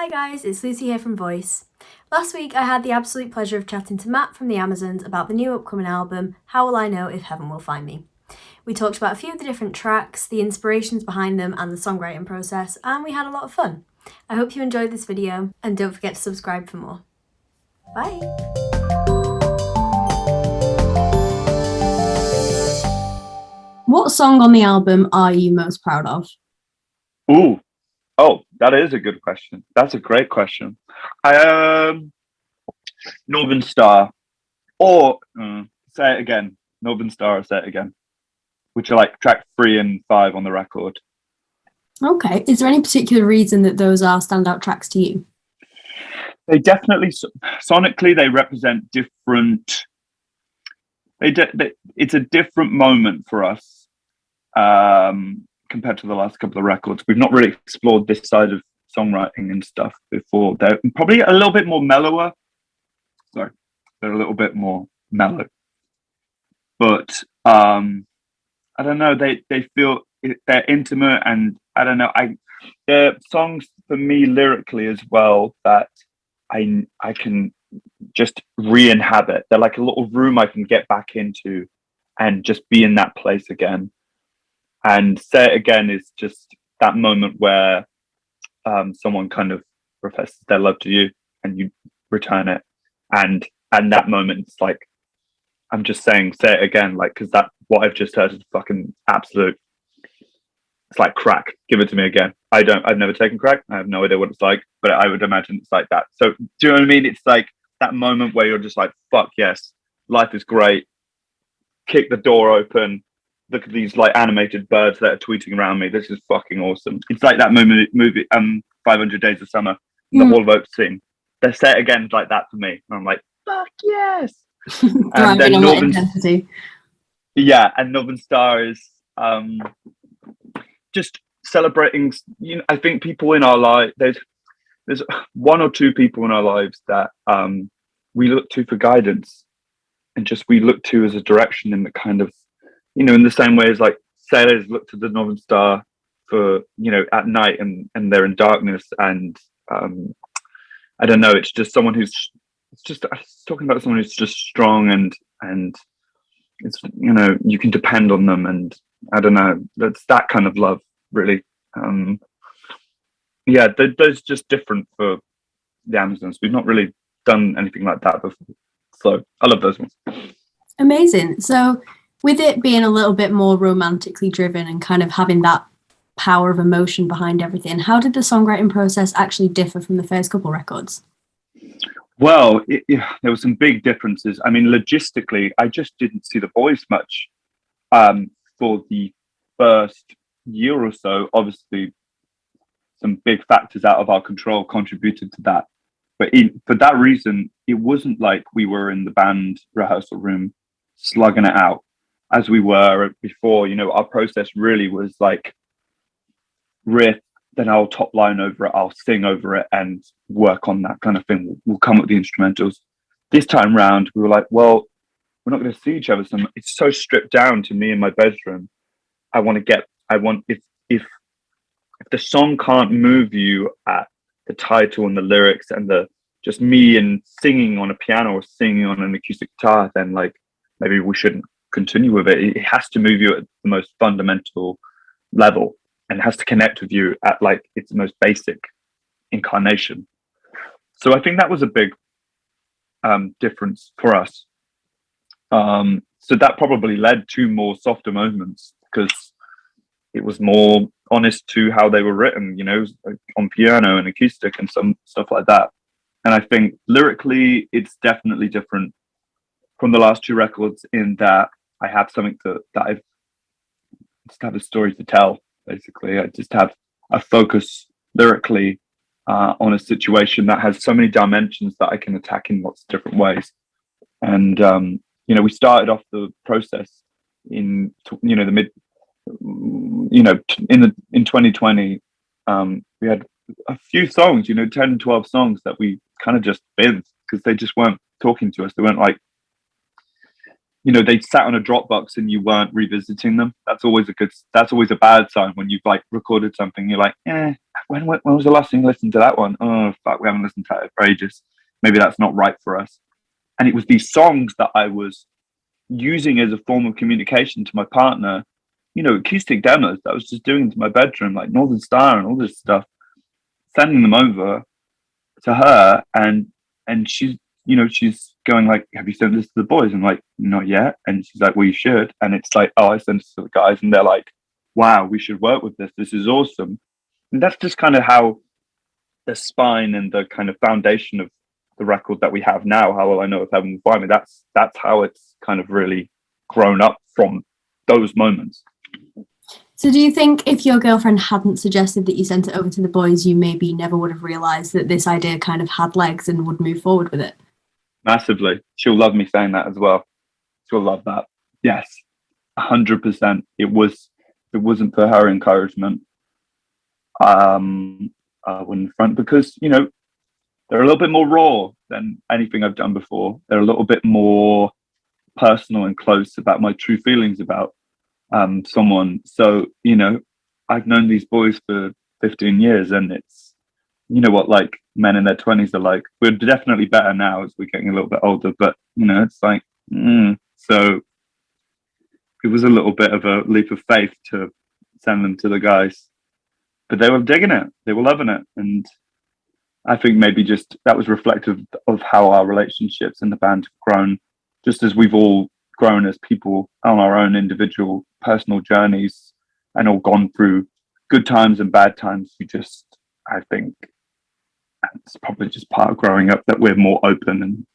Hi guys, it's Lucy here from Voice. Last week I had the absolute pleasure of chatting to Matt from the Amazons about the new upcoming album, How Will I Know If Heaven Will Find Me? We talked about a few of the different tracks, the inspirations behind them and the songwriting process, and we had a lot of fun. I hope you enjoyed this video and don't forget to subscribe for more. Bye! What song on the album are you most proud of? That is a good question. That's a great question. I Northern Star, or say it again. Northern Star, or say it again, which are like track 3 and 5 on the record. Okay, is there any particular reason that those are standout tracks to you? They definitely sonically they represent different. It's a different moment for us. Compared to the last couple of records, we've not really explored this side of songwriting and stuff before. They're probably a little bit more mellower. Sorry, they're a little bit more mellow. But I don't know. They feel they're intimate, and I don't know. They're songs for me lyrically as well that I can just re-inhabit. They're like a little room I can get back into and just be in that place again. And Say It Again is just that moment where someone kind of professes their love to you and you return it. And that moment, it's like, I'm just saying, say it again, like, because that what I've just heard is fucking absolute. It's like crack. Give it to me again. I've never taken crack. I have no idea what it's like, but I would imagine it's like that. So do you know what I mean? It's like that moment where you're just like, fuck yes, life is great. Kick the door open. Look at these like animated birds that are tweeting around me. This is fucking awesome. It's like that movie 500 Days of Summer, the Hall of Oak scene. They say it again like that for me. And I'm like, fuck yes. And then Northern Star is just celebrating. You know, I think people in our life, there's one or two people in our lives that we look to for guidance, and just we look to as a direction in the kind of, you know, in the same way as like sailors look to the Northern Star for, you know, at night and they're in darkness. And I don't know, it's just someone who's, it's just talking about someone who's just strong and it's, you know, you can depend on them. And I don't know, that's that kind of love, really. Those just different for the Amazons. We've not really done anything like that before. So I love those ones. Amazing. So with it being a little bit more romantically driven and kind of having that power of emotion behind everything, how did the songwriting process actually differ from the first couple records? Well, there were some big differences. I mean, logistically, I just didn't see the voice much for the first year or so. Obviously, some big factors out of our control contributed to that. But for that reason, it wasn't like we were in the band rehearsal room slugging it out as we were before. You know, our process really was like riff, then I'll top line over it, I'll sing over it and work on that kind of thing. We'll come up with the instrumentals. This time round, we were like, well, we're not going to see each other. So it's so stripped down to me in my bedroom. If the song can't move you at the title and the lyrics and the just me and singing on a piano or singing on an acoustic guitar, then like maybe we shouldn't continue with it. It has to move you at the most fundamental level and has to connect with you at like its most basic incarnation. So I think that was a big difference for us. So that probably led to more softer moments because it was more honest to how they were written, you know, on piano and acoustic and some stuff like that. And I think lyrically, it's definitely different from the last two records in that I have something that I just have a story to tell. Basically, I just have a focus lyrically on a situation that has so many dimensions that I can attack in lots of different ways. And you know, we started off the process in, you know, the mid, you know, in 2020. We had a few songs, you know, 10, 12 songs that we kind of just binned because they just weren't talking to us. They weren't like, you know, they sat on a Dropbox and you weren't revisiting them. That's always a bad sign when you've like recorded something. You're like, when was the last thing you listened to that one? Oh fuck, we haven't listened to it for ages. Maybe that's not right for us. And it was these songs that I was using as a form of communication to my partner, acoustic demos that I was just doing into my bedroom, like Northern Star and all this stuff, sending them over to her, and she's going like, have you sent this to the boys? I'm like, not yet. And she's like, well, you should. And it's like, oh, I sent it to the guys, and they're like, wow, we should work with this is awesome. And that's just kind of how the spine and the kind of foundation of the record that we have now, How Will I Know If Heaven Will Find Me, that's how it's kind of really grown up from those moments. So do you think if your girlfriend hadn't suggested that you sent it over to the boys, you maybe never would have realised that this idea kind of had legs and would move forward with it? Massively. She'll love me saying that as well. She'll love that. Yes, 100%. If it wasn't for her encouragement, I wouldn't front, because they're a little bit more raw than anything I've done before. They're a little bit more personal and close about my true feelings about someone. So I've known these boys for 15 years, and it's what like men in their 20s are like. We're definitely better now as we're getting a little bit older, but it's like so it was a little bit of a leap of faith to send them to the guys, but they were digging it, they were loving it. And I think maybe just that was reflective of how our relationships in the band have grown, just as we've all grown as people on our own individual personal journeys and all gone through good times and bad times. I think it's probably just part of growing up that we're more open and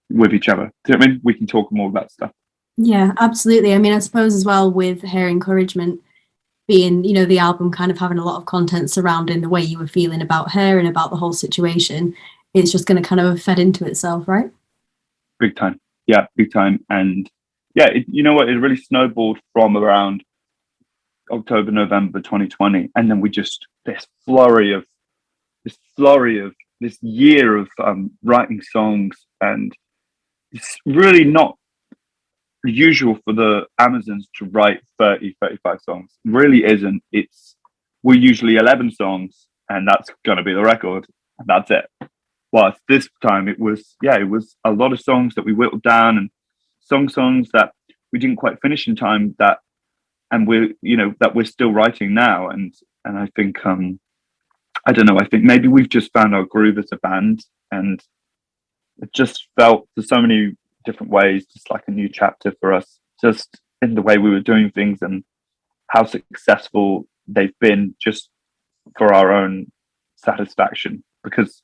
with each other. Do you know what I mean? We can talk more about stuff. Yeah, absolutely. I mean, I suppose as well with her encouragement being, the album kind of having a lot of content surrounding the way you were feeling about her and about the whole situation, it's just going to kind of fed into itself, right? Big time. Yeah, big time. And yeah, you know what? It really snowballed from around October, November 2020. And then we just, this flurry of this year of writing songs. And it's really not usual for the Amazons to write 30-35 songs. It really isn't. We're usually 11 songs, and that's going to be the record, and that's it. Whilst this time it was a lot of songs that we whittled down, and songs that we didn't quite finish in time, that we're still writing now. And I think I don't know, I think maybe we've just found our groove as a band, and it just felt for so many different ways just like a new chapter for us, just in the way we were doing things and how successful they've been, just for our own satisfaction, because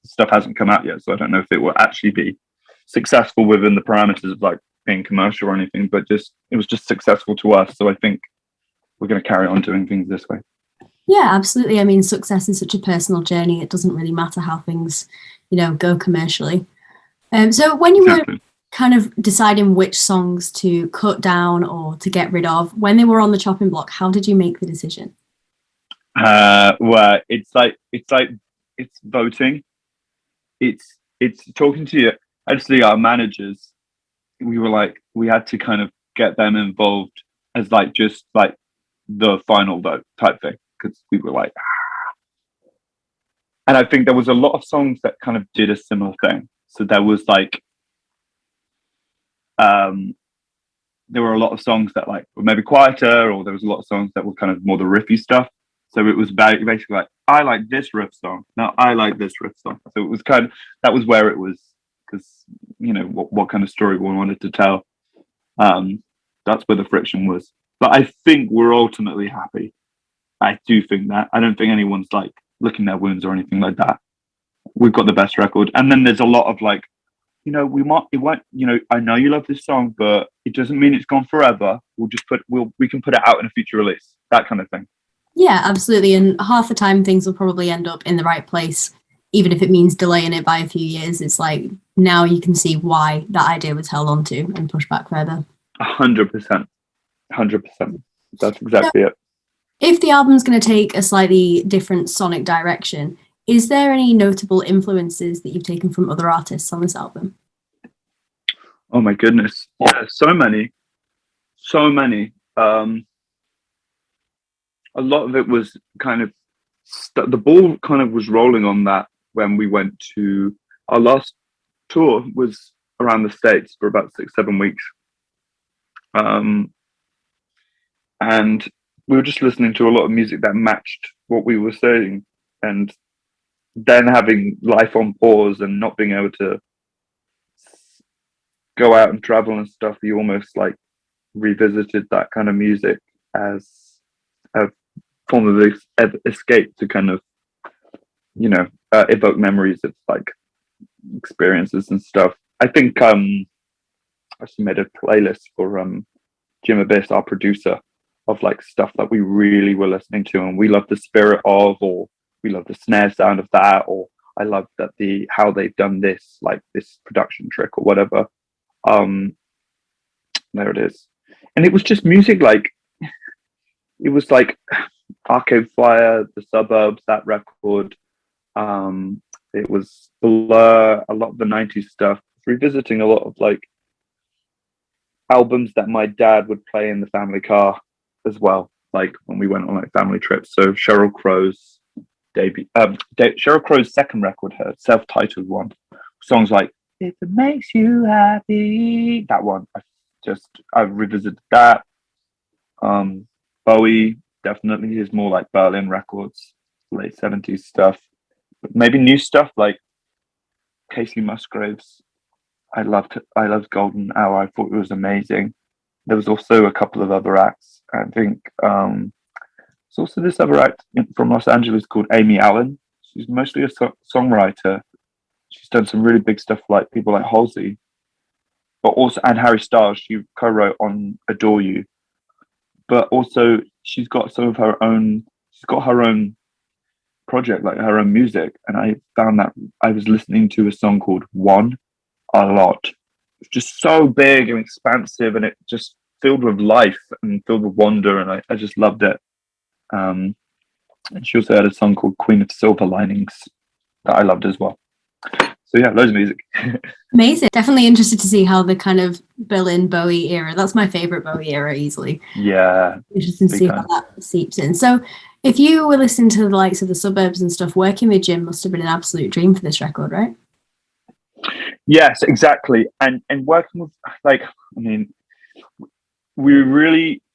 stuff hasn't come out yet, so I don't know if it will actually be successful within the parameters of like being commercial or anything, but just it was just successful to us. So I think we're going to carry on doing things this way. Yeah, absolutely. I mean, success is such a personal journey. It doesn't really matter how things go commercially. So when you were kind of deciding which songs to cut down or to get rid of, when they were on the chopping block, how did you make the decision? Well, it's voting. It's talking to you. Actually, our managers, we had to kind of get them involved as like just like the final vote type thing, because we were like, and I think there was a lot of songs that kind of did a similar thing. So there was like there were a lot of songs that like were maybe quieter, or there was a lot of songs that were kind of more the riffy stuff. So it was basically like, I like this riff song, now I like this riff song. So it was kind of, that was where it was, because what kind of story we wanted to tell. That's where the friction was. But I think we're ultimately happy. I do think that. I don't think anyone's like licking their wounds or anything like that. We've got the best record. And then there's a lot of like, we won't, I know you love this song, but it doesn't mean it's gone forever. We can put it out in a future release, that kind of thing. Yeah, absolutely. And half the time things will probably end up in the right place, even if it means delaying it by a few years. It's like, now you can see why that idea was held on to and pushed back further. 100%. That's exactly it. If the album's going to take a slightly different sonic direction, is there any notable influences that you've taken from other artists on this album? Oh my goodness. Yeah, so many. A lot of it was kind of the ball kind of was rolling on that when we went to our last tour was around the States for about 6-7 weeks. And we were just listening to a lot of music that matched what we were saying. And then having life on pause and not being able to go out and travel and stuff, you almost like revisited that kind of music as a form of escape to kind of, evoke memories of like experiences and stuff. I think I actually made a playlist for Jim Abyss, our producer, of like stuff that we really were listening to and we love the spirit of, or we love the snare sound of that, or I love that how they've done this, like this production trick or whatever. There it is. And it was just music like it was like Arcade Fire, The Suburbs, that record. It was Blur, a lot of the 90s stuff, revisiting a lot of like albums that my dad would play in the family car as well, like when we went on like family trips. So Sheryl Crow's debut, Sheryl Crow's second record, her self-titled one, songs like "If It Makes You Happy," that one. I've revisited that. Bowie, definitely his more like Berlin records, late 70s stuff. But maybe new stuff like Casey Musgraves. I loved Golden Hour. I thought it was amazing. There was also a couple of other acts. I think there's also this other act from Los Angeles called Amy Allen. She's mostly a songwriter. She's done some really big stuff like people like Halsey, but also and Harry Styles. She co-wrote on "Adore You," but also she's got some of her own. She's got her own project, like her own music, and I found that I was listening to a song called "One" a lot. It's just so big and expansive, and it just filled with life and filled with wonder, and I just loved it. And she also had a song called "Queen of Silver Linings" that I loved as well. So yeah, loads of music. Amazing. Definitely interested to see how the kind of Berlin Bowie era, that's my favorite Bowie era easily. Yeah. Interesting to see how that seeps in. So if you were listening to the likes of The Suburbs and stuff, working with Jim must have been an absolute dream for this record, right? Yes, exactly. And working with, like, I mean,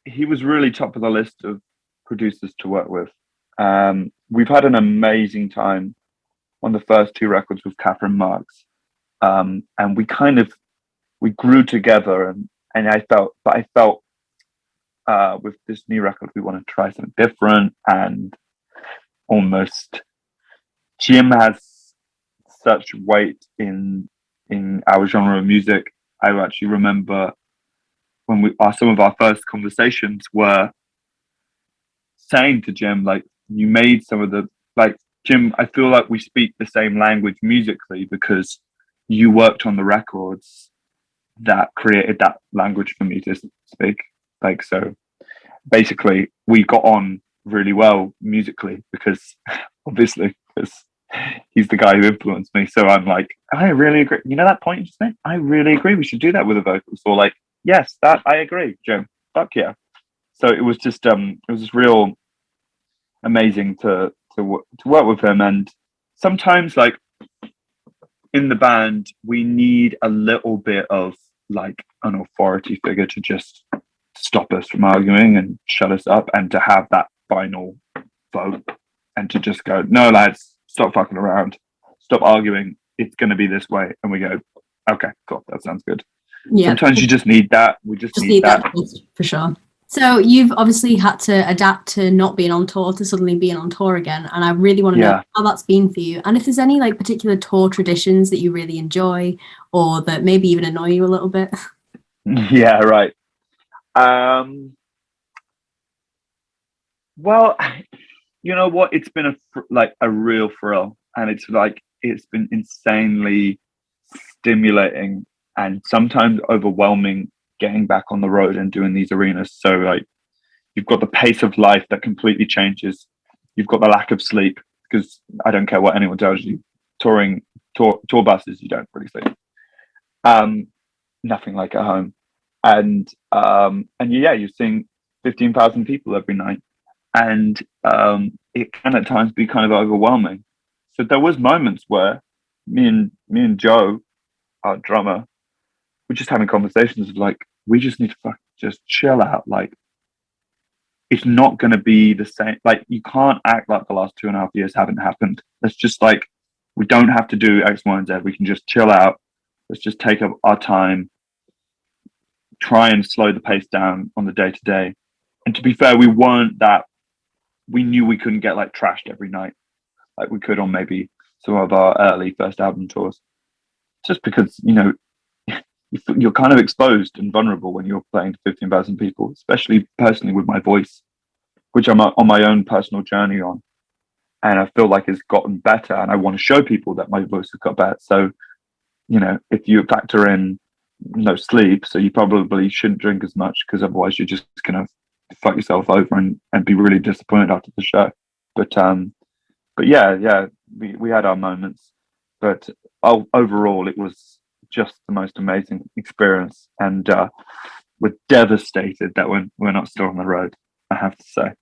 he was really top of the list of producers to work with. We've had an amazing time on the first two records with Catherine Marks. And we grew together, and I felt with this new record we want to try something different, and almost Jim has such weight in our genre of music. I actually remember when some of our first conversations were saying to Jim, like, you made some of the, like, Jim, I feel like we speak the same language musically because you worked on the records that created that language for me to speak. Like, so basically we got on really well musically because obviously because he's the guy who influenced me. So I'm like, I really agree. You know that point you just made? I really agree. We should do that with the vocals. Or like, yes, that I agree, Jim. Fuck yeah. So it was just real amazing to work with him. And sometimes, like, in the band we need a little bit of like an authority figure to just stop us from arguing and shut us up, and to have that final vote, and to just go, no lads, stop fucking around, stop arguing, it's going to be this way. And we go, okay, cool, that sounds good. Yeah, sometimes you just need that. We just need that for sure. So you've obviously had to adapt to not being on tour to suddenly being on tour again. And I really want to know how that's been for you. And if there's any like particular tour traditions that you really enjoy or that maybe even annoy you a little bit. Yeah, right. Well, you know what? It's been a real thrill. And it's been insanely stimulating and sometimes overwhelming getting back on the road and doing these arenas. So like, you've got the pace of life that completely changes. You've got the lack of sleep, because I don't care what anyone tells you, tour buses, you don't really sleep. Nothing like at home. And yeah, you're seeing 15,000 people every night. and it can at times be kind of overwhelming. So there was moments where me and Joe, our drummer, we're just having conversations of like, we just need to just chill out. Like, it's not going to be the same. Like, you can't act like the last 2.5 years haven't happened. Let's just like, we don't have to do X, Y, and Z. We can just chill out. Let's just take up our time, try and slow the pace down on the day to day. And to be fair, we weren't that. We knew we couldn't get like trashed every night like we could on maybe some of our early first album tours. Just because, you're kind of exposed and vulnerable when you're playing to 15,000 people, especially personally with my voice, which I'm on my own personal journey on. And I feel like it's gotten better, and I want to show people that my voice has got better. So, if you factor in no sleep, so you probably shouldn't drink as much, because otherwise you're just going to fuck yourself over and be really disappointed after the show. But yeah, we had our moments, but overall it was just the most amazing experience, and we're devastated that we're not still on the road, I have to say.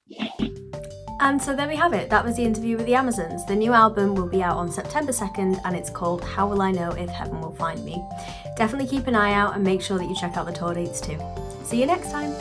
And so there we have it. That was the interview with the Amazons. The new album will be out on September 2nd, and it's called How Will I Know If Heaven Will Find Me. Definitely keep an eye out and make sure that you check out the tour dates too. See you next time.